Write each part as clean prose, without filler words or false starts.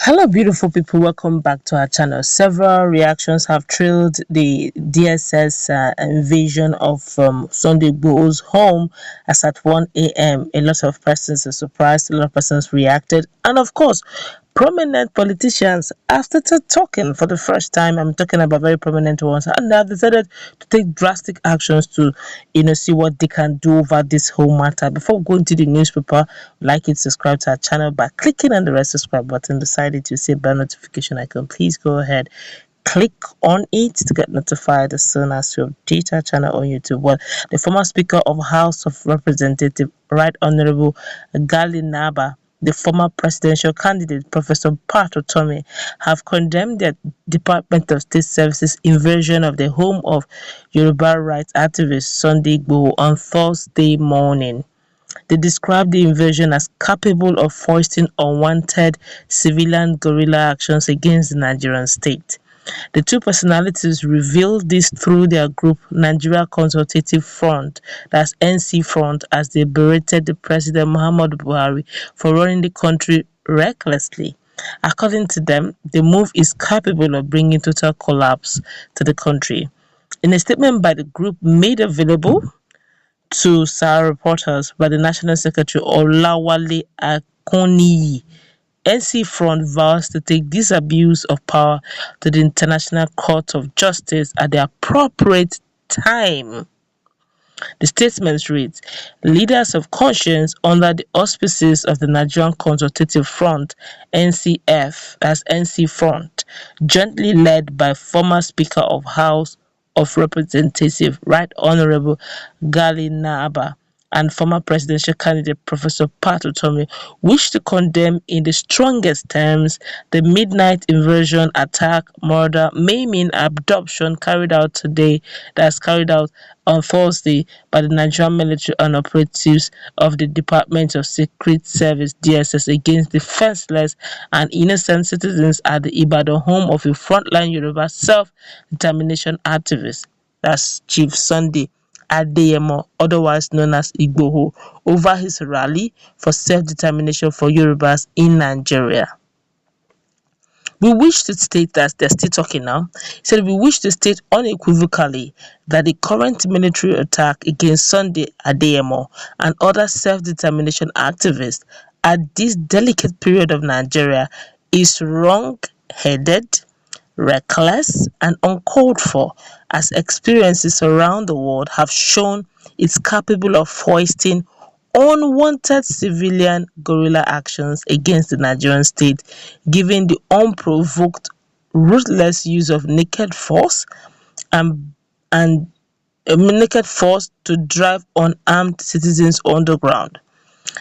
Hello, beautiful people. Welcome back to our channel. Several reactions have trailed the DSS invasion of Sunday Igboho's home as at 1 a.m. A lot of persons are surprised, a lot of persons reacted, and of course, prominent politicians have started talking for the first time. I'm talking about very prominent ones, and they have decided to take drastic actions to, see what they can do over this whole matter. Before going to the newspaper, like it, subscribe to our channel by clicking on the red subscribe button beside it. You see a bell notification icon. Please go ahead, click on it to get notified as soon as we update our channel on YouTube. Well, the former Speaker of House of Representatives, Right Honorable Nnamdi, the former presidential candidate, Professor Utomi, have condemned the Department of State Services invasion of the home of Yoruba rights activist Sunday Igboho on Thursday morning. They described the invasion as capable of foisting unwanted civilian guerrilla actions against the Nigerian state. The two personalities revealed this through their group Nigeria Consultative Front, that's NC Front, as they berated the President Muhammadu Buhari for running the country recklessly. According to them, the move is capable of bringing total collapse to the country. In a statement by the group made available to SAR reporters by the National Secretary Olawale Akoniyi, NC Front vows to take this abuse of power to the International Court of Justice at the appropriate time. The statement reads, leaders of conscience under the auspices of the Nigerian Consultative Front, NCF, as NC Front, jointly led by former Speaker of House of Representatives, Right Honorable Nnamdi, and former presidential candidate Professor Utomi, wish to condemn in the strongest terms the midnight invasion, attack, murder, maiming, abduction carried out on Thursday by the Nigerian military and operatives of the Department of Secret Service (DSS) against defenseless and innocent citizens at the Ibadan home of a frontline Yoruba self-determination activist, that's Chief Sunday Adeyemo, otherwise known as Igboho, over his rally for self-determination for Yorubas in Nigeria. We wish to state that they're still talking now. He said, we wish to state unequivocally that the current military attack against Sunday Adeyemo and other self-determination activists at this delicate period of Nigeria is wrong-headed, reckless, and uncalled for, as experiences around the world have shown it's capable of foisting unwanted civilian guerrilla actions against the Nigerian state, given the unprovoked, ruthless use of naked force and naked force to drive unarmed citizens underground.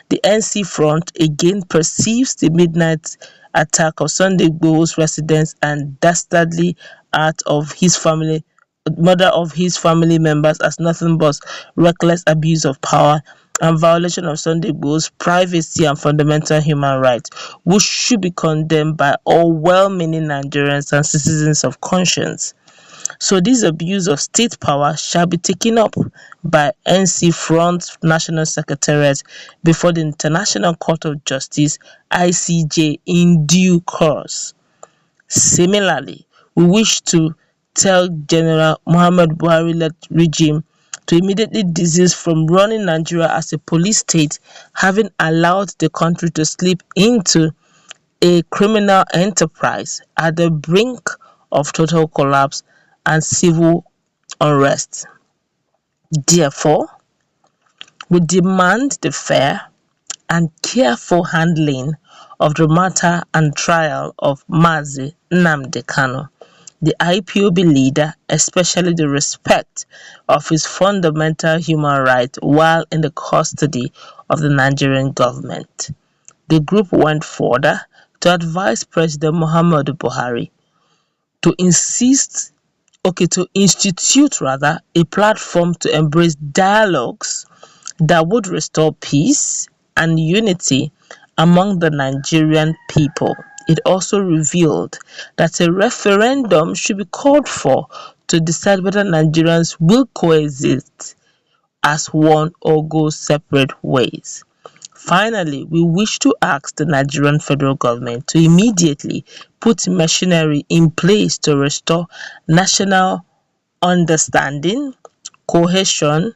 The NC Front again perceives the midnight attack of Sunday Igboho's residence and dastardly act of murder of his family members as nothing but reckless abuse of power and violation of Sunday Igboho's privacy and fundamental human rights, which should be condemned by all well-meaning Nigerians and citizens of conscience. So this abuse of state power shall be taken up by NC Front National Secretariat before the International Court of Justice (ICJ) in due course. Similarly, we wish to tell General Muhammadu Buhari-led regime to immediately desist from running Nigeria as a police state, having allowed the country to slip into a criminal enterprise at the brink of total collapse and civil unrest. Therefore, we demand the fair and careful handling of the matter and trial of Mazi Nnamdi Kanu, the IPOB leader, especially the respect of his fundamental human rights while in the custody of the Nigerian government. The group went further to advise President Muhammadu Buhari to institute a platform to embrace dialogues that would restore peace and unity among the Nigerian people. It also revealed that a referendum should be called for to decide whether Nigerians will coexist as one or go separate ways. Finally, we wish to ask the Nigerian federal government to immediately put machinery in place to restore national understanding, cohesion,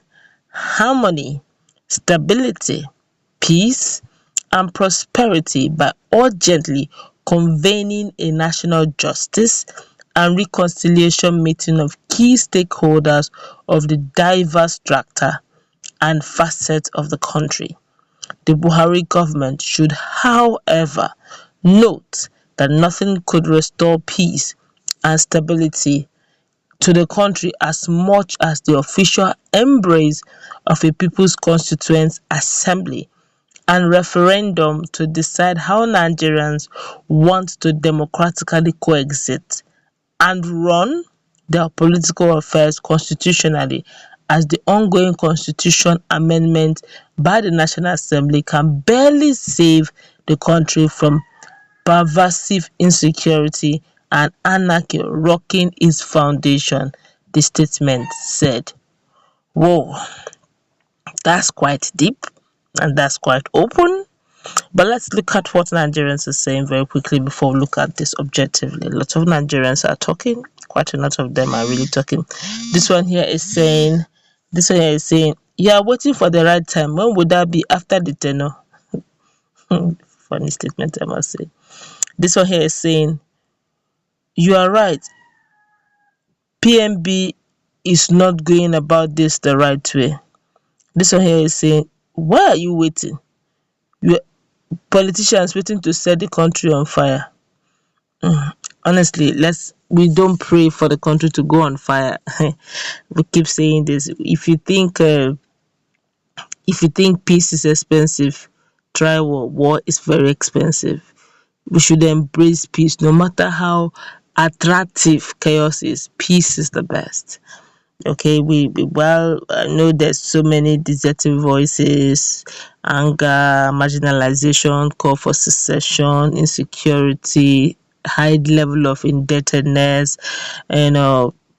harmony, stability, peace, and prosperity by urgently convening a national justice and reconciliation meeting of key stakeholders of the diverse strata and facets of the country. The Buhari government should, however, note that nothing could restore peace and stability to the country as much as the official embrace of a People's Constituent Assembly and referendum to decide how Nigerians want to democratically coexist and run their political affairs constitutionally, as the ongoing constitution amendment by the National Assembly can barely save the country from pervasive insecurity and anarchy rocking its foundation, the statement said. Whoa, that's quite deep and that's quite open. But let's look at what Nigerians are saying very quickly before we look at this objectively. A lot of Nigerians are talking, quite a lot of them are really talking. This one here is saying, you are waiting for the right time. When would that be? After the tenure? Funny statement, I must say. This one here is saying, you are right. PMB is not going about this the right way. This one here is saying, why are you waiting? You politicians waiting to set the country on fire. Honestly, we don't pray for the country to go on fire. We keep saying this. If you think peace is expensive, try war. War is very expensive. We should embrace peace, no matter how attractive chaos is. Peace is the best. Okay, I know there's so many desertive voices, anger, marginalization, call for secession, insecurity, high level of indebtedness, and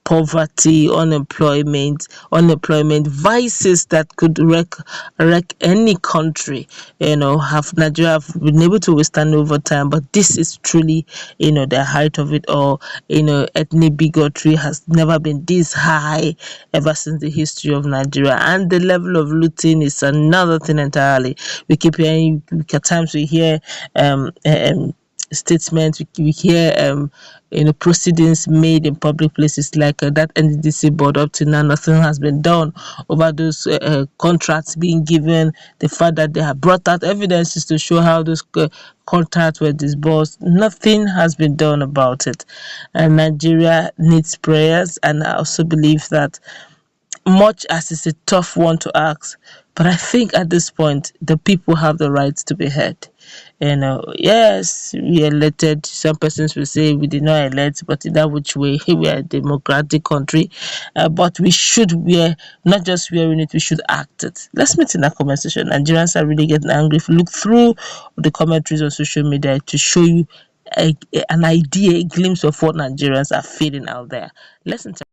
poverty, unemployment, vices that could wreck any country. Have Nigeria have been able to withstand over time, but this is truly, the height of it all. Ethnic bigotry has never been this high ever since the history of Nigeria, and the level of looting is another thing entirely. We keep hearing, at times we hear statements, we hear proceedings made in public places like that NDDC board. Up to now, nothing has been done over those contracts being given. The fact that they have brought out evidences to show how those contracts were disbursed, nothing has been done about it. And Nigeria needs prayers, and I also believe that, much as it's a tough one to ask, but I think at this point the people have the right to be heard. Yes, we elected. Some persons will say we did not elect, but in that which way, we are a democratic country. But we are not just wearing it, we should act it. Let's meet in that comment section. Nigerians are really getting angry. If you look through the commentaries on social media to show you an idea, a glimpse of what Nigerians are feeling out there. Listen to